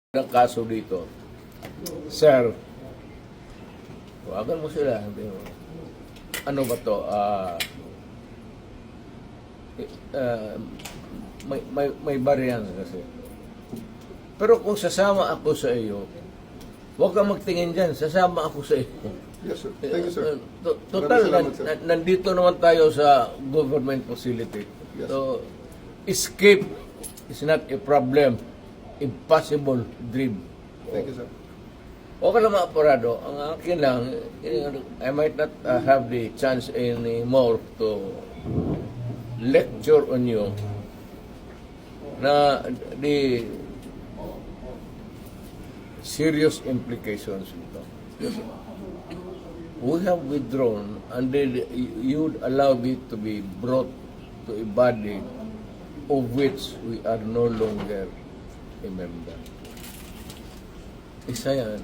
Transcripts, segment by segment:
ng kaso dito. Sir, tawagan mo sila. Ano ba to? May baryan kasi. Pero kung sasama ako sa iyo, huwag kang magtingin dyan. Sasama ako sa iyo. Yes, sir. Thank you, sir. Total, Maraming salamat, sir. nandito naman tayo sa government facility. Yes. So, escape is not a problem. Impossible dream. Thank you, sir. Okay lang mga aparado. Ang akin lang, I might not have the chance anymore to lecture on you na the serious implications nito. We have withdrawn and then you would allow it to be brought to a body of which we are no longer a member. Isa yan.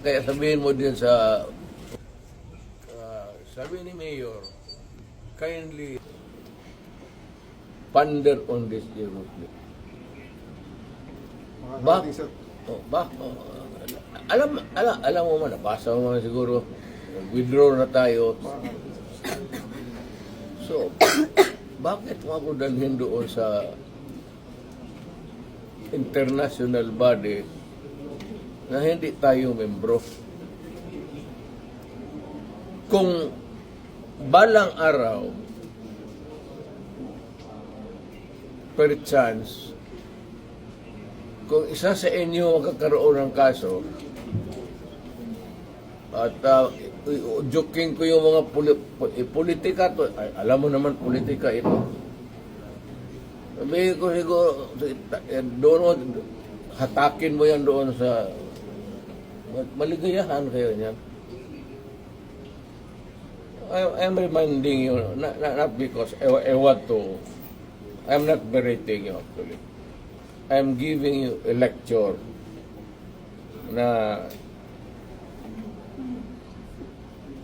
Kaya sabihin mo din sa sabi ni Mayor, kindly ponder on this seriously. Sir. Alam mo man, nabasa mo man siguro, withdraw na tayo. So, bakit mo ako dalhin doon sa international body na hindi tayo membro? Kung balang araw, per chance, kung isa sa inyo magkakaroon ng kaso, at joking ko yung mga politika to, alam mo naman politika ito. Sabihin ko siguro, doon hatakin mo yan doon sa maligayahan kayo niyan. I'm reminding you, not because I want to, I'm not berating you actually. I'm giving you a lecture na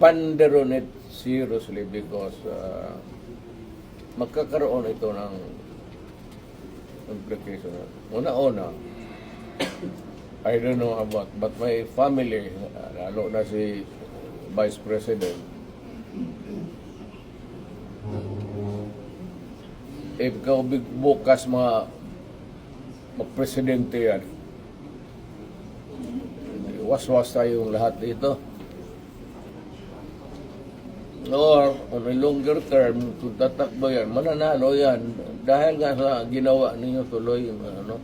ponder on it seriously because magkakaroon ito ng implication. Una-una, I don't know about, but my family, lalo na si Vice President, if ikaw bukas mag-presidente yan, was-was tayong lahat dito. Or, on a longer term, kung tatakbo yan, mananalo yan. Dahil nga sa ginawa ninyo tuloy, ano.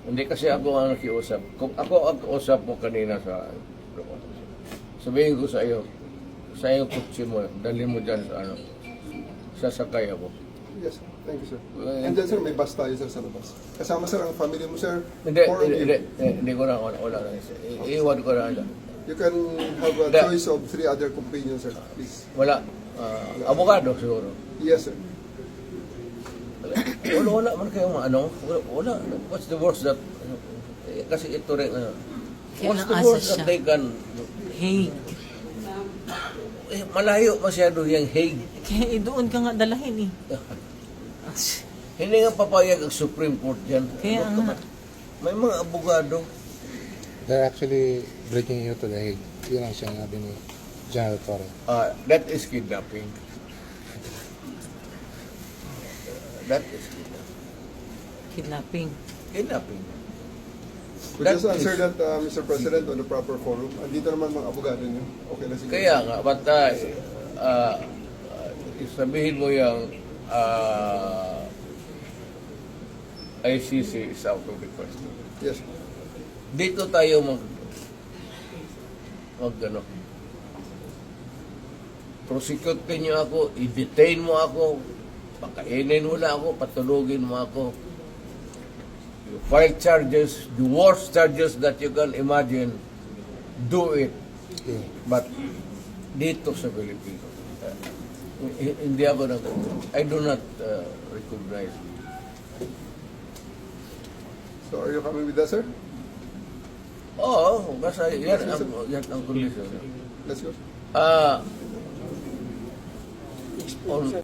Hindi kasi ako ang nakiusap. Kung ako ang kausap mo kanina sa sabihin ko sa iyo, sa iyong kutsi mo, dalhin mo dyan sa ano, sasakay ako. Yes, sir. Thank you, sir. And then, sir, may bus tayo, sir, sa labas. Kasama, sir, ang family mo, sir. Hindi ko na, wala na. Iwan ko na. You can have a choice of 3 other companions, sir, please. Wala. Abogado siguro. Yes, sir. Wala man kayong ano. Wala. What's the worst that, kasi ito rin, what's the worst that they can, Hague. malayo masyado yung Hague. Kaya doon ka nga dalahin eh. Hindi nga papayag ang Supreme Court dyan. Kaya nga. May mga abogado. They're actually bringing you to the Hague. Yun ang sinabi ni General Torre. That is kidnapping. That is Kidnapping. kidnapping. Could you just answer that, Mr. President, on the proper forum? Andito naman mga abogado niyo. Okay na siguro. Kaya nga, but sabihin mo yung ICC is out of the question. Yes, sir. Dito tayo ano, prosecute niyo ako, i-detain mo ako, pakainin mo na ako, patulugin mo ako. You file charges, the worst charges that you can imagine, do it. Yeah. But dito sa Pilipinas, hindi ako I do not recognize. So, are you coming with us, sir? Oo, basta yan ang condition. Let's go. On